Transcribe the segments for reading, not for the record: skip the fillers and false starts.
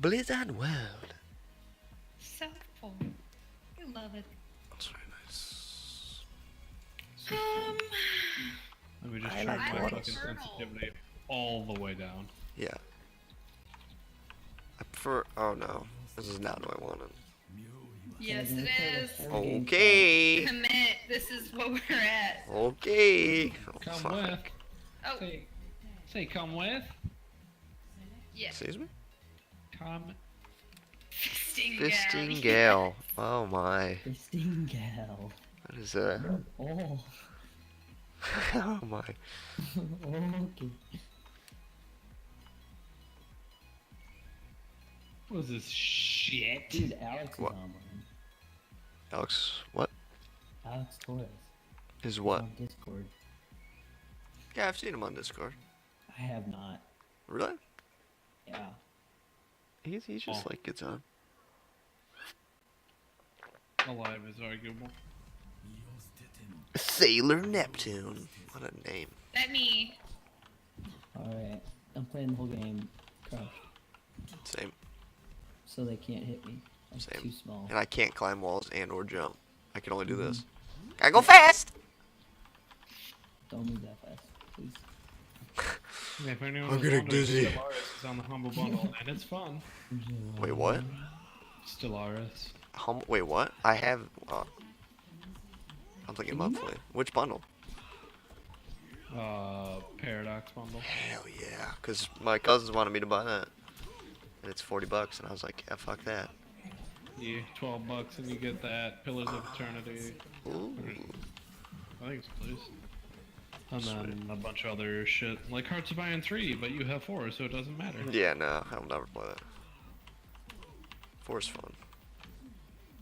Blizzard World. So cool. You love it. That's very nice. Let me just I turn like my turtles. fucking sensitivity all the way down. Yeah. I prefer. Oh no, this is not what I wanted. Yes, it is. Okay. Commit. This is what we're at. Okay. Oh, Come fuck. with. Oh, Say come with. yeah. Excuse me? Fisting Fisting gal. Gale. Oh my. Christine Gal. What is that? Oh. Oh my. Okay. What is this shit? Dude, Alex What? is online. Alex, what? Alex Torres. Is what? On Discord. Yeah, I've seen him on Discord. I have not. Really? Yeah. He's just like gets on. Alive is arguable. Sailor Neptune. What a name. That me. Alright. I'm playing the whole game. Crouched. Same. So they can't hit me. I'm Same. too small. And I can't climb walls and or jump. I can only do this. Gotta go fast! Don't move that fast, please. Yeah, if anyone I'm was getting wondering, dizzy. Stellaris is on the Humble Bundle, and it's fun. Wait, what? Stellaris. Wait, what? I have. I'm thinking monthly. Which bundle? Paradox Bundle. Hell yeah. Because my cousins wanted me to buy that. And it's $40, and I was like, yeah, fuck that. Yeah, $12 and you get that Pillars of Eternity. Ooh. I think it's please. And then a bunch of other shit, like Hearts of Iron 3, but you have 4, so it doesn't matter. Yeah, no, I'll never play that. 4's fun.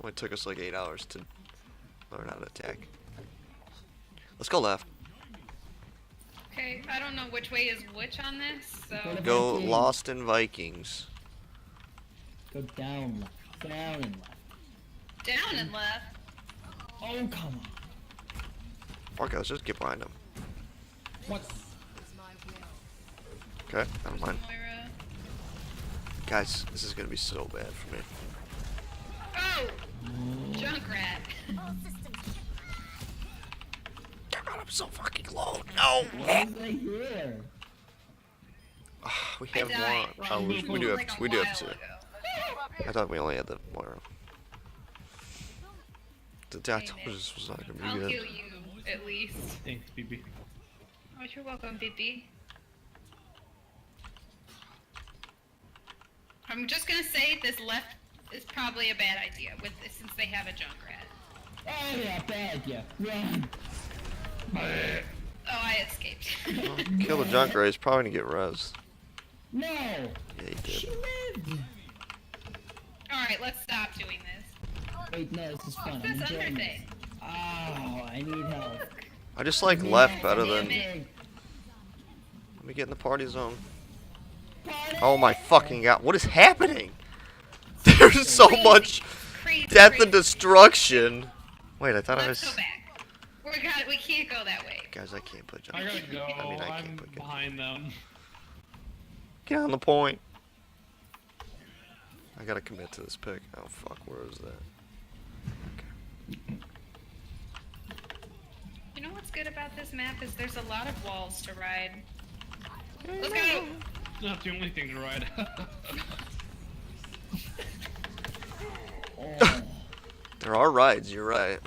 Only took us like 8 hours to learn how to attack. Let's go left. Okay, I don't know which way is which on this, so. Go Lost in Vikings. Go down left. Down and left. Down and left. Oh, come on. Fuck it, let's just get behind him. What? Okay, never mind. Moira. Guys, this is gonna be so bad for me. Oh! Junkrat. God, I'm so fucking low. No! Why is that here? We I have died one. Oh, we do have, like a we do have while two. ago. I thought we only had the Moira. I told you this was not gonna I'll be good. kill you, at least. Thanks, BB. Oh, you're welcome, Bippy. I'm just gonna say this left is probably a bad idea with this, since they have a Junkrat. Oh, yeah, bad idea. Run. Oh, I escaped. Kill the Junkrat, he's probably gonna get res. No! Yeah, he She did. lived! Alright, let's stop doing this. Wait, no, this is fun. What's I'm this enjoying under this. thing? Oh, I need help. I just like left better Damn than. it. Let me get in the party zone. Party! Oh my fucking god, what is happening? There's so Crazy, much crazy, death crazy. and destruction. Wait, I thought I Let's was. go back. We can't go that way. Guys, I can't put I Junkrat. gotta go. I mean, I I'm can't put Junkrat. behind them. Get on the point. I gotta commit to this pick. Oh fuck, where is that? You know what's good about this map is there's a lot of walls to ride. Let's go! It's not the only thing to ride. Oh, There are rides, you're right.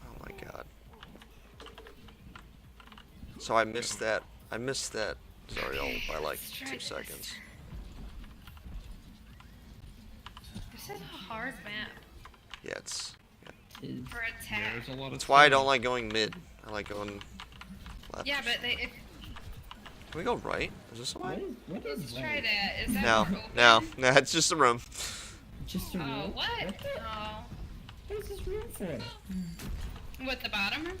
Oh my god. So I missed that. I missed that Zariel by like Let's try 2 this. seconds. This is a hard map Yeah, it's. is- for attack. There's a lot of That's why I stuff. don't like going mid. I like going left. Yeah, but if, Can we go right? Is this a What way? is, what let's is try right? that. Is that No, more no, open? no, it's just a room. Just a room? Oh, what? the- Oh. What is this room for? What, the bottom room?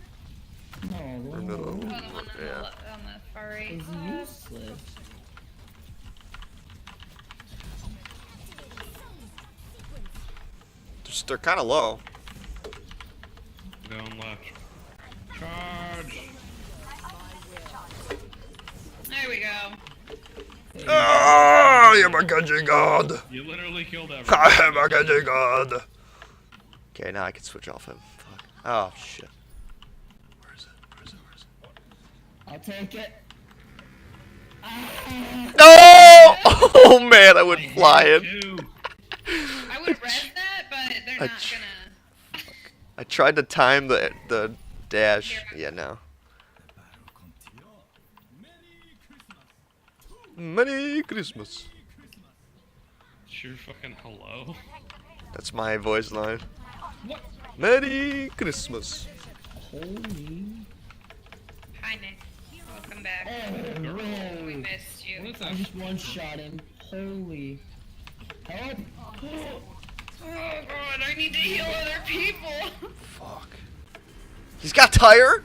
No, the one No. Oh, on the the one on, Yeah. on the far right. is useless. They're kind of low. Going left. Charge! There we go. Oh, I am a Genji god. You literally killed I everyone. am a Genji god. Okay, now I can switch off him. Fuck. Oh shit. Where is it? Where is it? Where is it? I'll take it. No! Oh man, I went flying. Two. I would res that, but they're I not tr- gonna. I tried to time the dash. Yeah, no. Merry Christmas. Sure fucking hello. That's my voice line. What? Merry Christmas. Holy. Hi, Nick. Welcome back. Oh, Girl. We no. missed you. What is I that? just one-shot him. Holy. Help. Oh god, I need to heal other people. Fuck. He's got tire.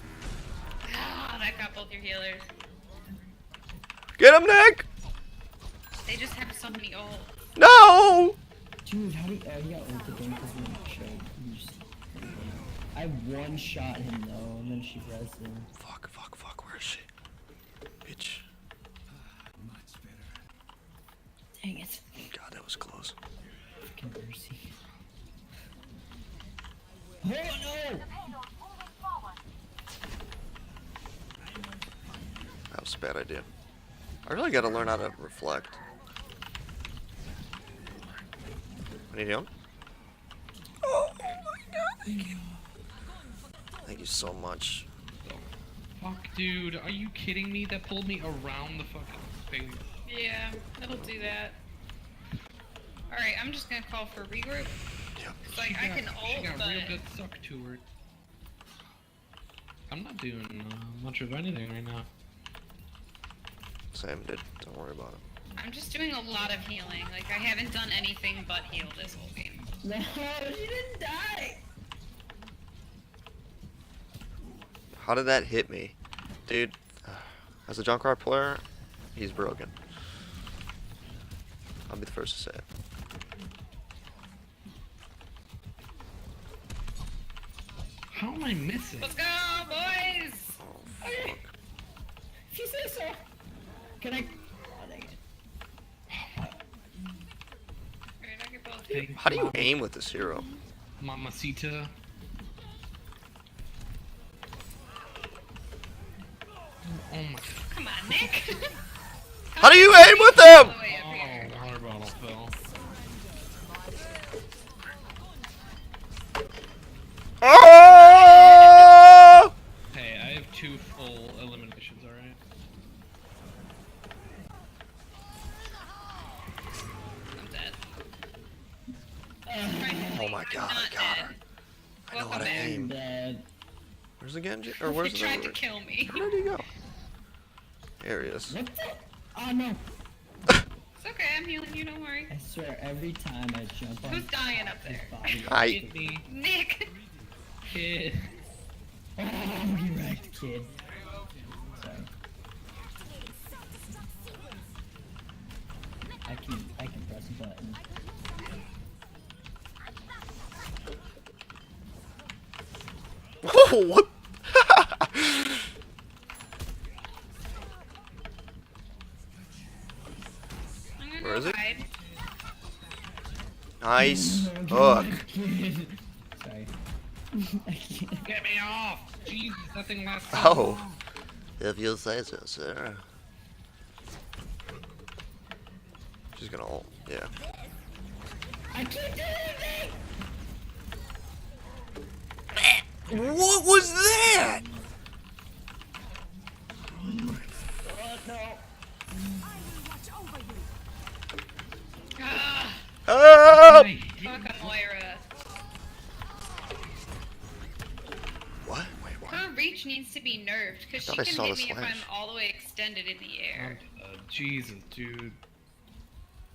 Ah, that got both your healers. Get him, Nick. They just have so many ult. No. Dude, how do you... Oh, he got ult again because we didn't show. You just... I one-shot him, though, and then she rezzed him. Fuck, fuck, fuck. Where is she? Bitch. Dang it. God, that was close. Fucking mercy. Oh, no! That was a bad idea. I really gotta learn how to reflect. I need heal. Oh my god, thank you. Thank you so much. Fuck, dude. Are you kidding me? That pulled me around the fucking thing. Yeah, it'll do that. Alright, I'm just gonna call for regroup. Yep. Like, I can She ult, got but... real good suck to her. I'm not doing much of anything right now. Same, dude. Don't worry about it. I'm just doing a lot of healing. Like, I haven't done anything but heal this whole game. No, she didn't die! How did that hit me? Dude, as a Junkrat player, he's broken. I'll be the first to say it. How am I missing? Let's go, boys! Oh, fuck. She says so. Can I... Oh, dang it. Alright, I get both. Thank How do you aim with this hero? Mamacita. Oh my. Come on, Nick! How do you aim with them? All the way up here. Oh, water bottle fell. Oh! Hey, I have 2 full eliminations, alright? I'm dead. Oh my god, I got her. I know how Welcome to back. aim. Dead. Where's the Genji? Or where's He the tried to kill me. Where did he go? There he is. What the? Oh, no. It's okay, I'm healing you, don't worry. I swear, every time I jump on Who's dying up his there? body... Hi. Hit me, Nick! kid. Oh, he wrecked, kid. Sorry. I can press a button. Oh, what? I'm gonna Where go is it? hide. Nice No, hook. kid. Sorry. I can't. Get me off! Jesus, that thing lasts so Oh. long. If you say so, sir. She's gonna ult. Yeah. I can't do anything! What was that? Oh, no. Ah, Ah! Hey, fuck Moira. What? Wait, what? Her reach needs to be nerfed, because she I thought I can saw hit the me if I'm slash. all the way extended in the air. Jesus, dude.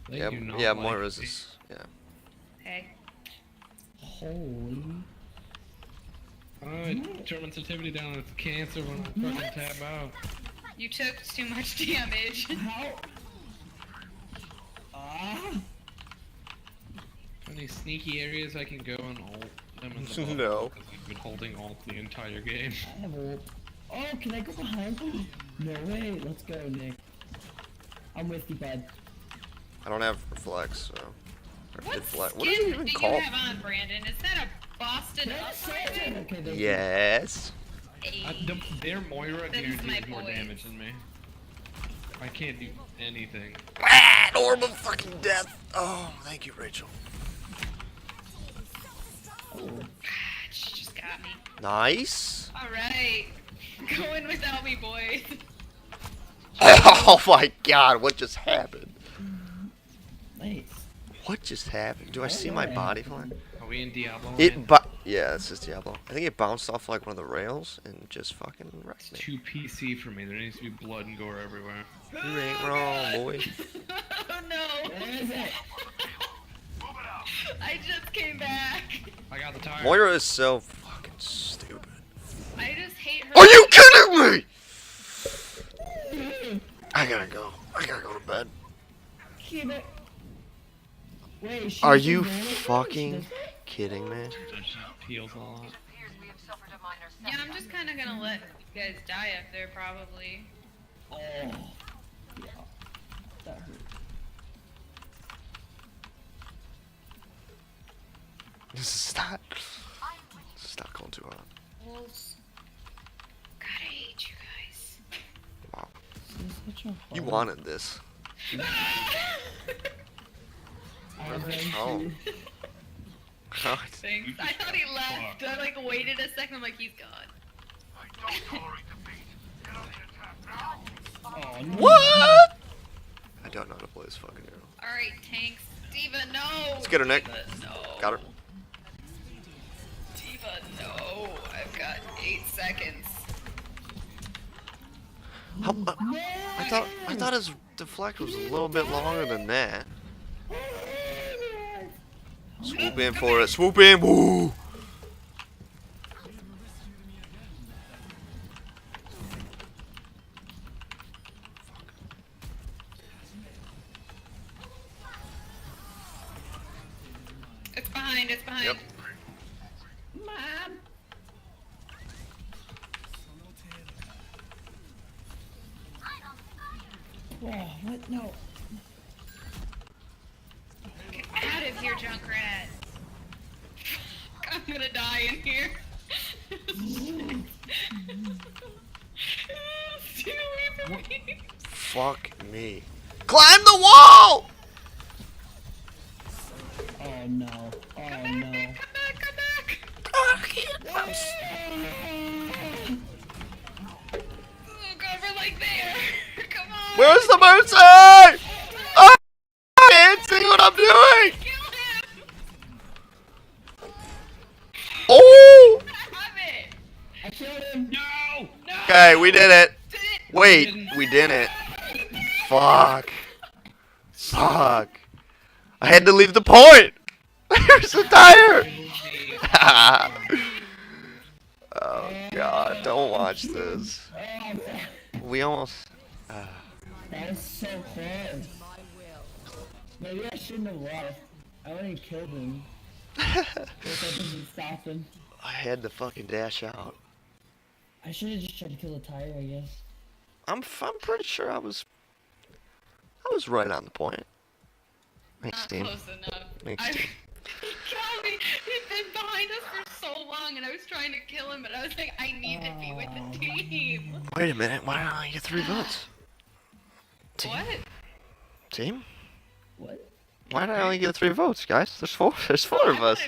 They Yeah, do not yeah, like Moira's me. is. Yeah. Hey. Holy. I turn my sensitivity down. It's cancer when I fucking What? tab out. You took too much damage. How? Ah! Any sneaky areas I can go and ult them in the butt, No. because I've been holding ult the entire game. I have ult. Oh, can I go behind him? No way. Let's go, Nick. I'm with you, bud. I don't have reflex, so. Or What deflect. skin What is it even do you called? have on, Brandon? Is that a Boston uprising? Okay, thank you. Yes. Their Moira This is my guarantees more boys. damage than me. I can't do anything. Ah, orb of fucking death. Oh, thank you, Rachel. She just got me. Nice. Alright. Going without me, boys. Oh my god, what just happened? Nice. What just happened? Do I see my body flying? Are we in Diablo? Yeah, it's just Diablo. I think it bounced off like one of the rails and just fucking wrecked me. Too PC for me. There needs to be blood and gore everywhere. You ain't wrong, boy. Oh no. Where is it? I just came back. I got the tire. Moira is so fucking stupid. I just hate her. Are you kidding me? I gotta go. I gotta go to bed. Keep it. Wait, she Are does you damage? She fucking does that? kidding me? That just heals a lot. Yeah, I'm just kind of gonna let you guys die up there, probably. Oh. Yeah. That hurt. Stop. Stop going too hard. Wolves. God, I hate you guys. Wow. This is such a You hard- wanted this. I was Oh. going Thanks. I thought he left. I like waited a second. I'm like, he's gone. Oh, no. What? I don't know how to play this fucking hero. All right, tanks. Diva, no. Let's get her, Nick. Diva, no. Got her. Diva, no. I've got 8 seconds. How, I thought his deflect was a little bit longer than that. Swoop in for it. Swoop in. Woo! It's behind. It's behind. Yep. Mom. Oh, what? No. Get out of here, Junkrat. I'm gonna die in here. Stay away from me. Fuck me. Climb the wall! Oh no. Oh no. Come back, come back. Oh god, we're like there. Come on. Where's the mercy? Oh, I can't see what I'm doing. Kill him. Oh! Have it. I killed him. No! No. Okay, we did it. Did it. Wait, we didn't. Fuck. Fuck. I had to leave the point. There's the tire. Oh god, don't watch this. Oh, We almost. that was so close. Maybe I shouldn't have left. I only killed him. But that doesn't stop him. I had to fucking dash out. I should have just tried to kill the tire, I guess. I'm pretty sure I was right on the point. Thanks, Not team. close enough. Thanks, I- team. He killed me. He'd been behind us for so long, and I was trying to kill him, but I was like, I need to be with the team. Wait a minute, why did I only get 3 votes? Team? What? Team? What? Why did I only get 3 votes, guys? There's 4 of us.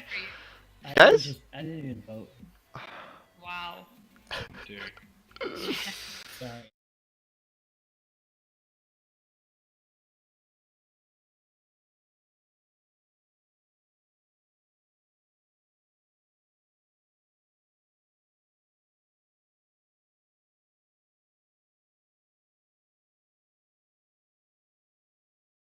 I voted for you. Guys? I didn't even vote. Wow. Dude. Sorry.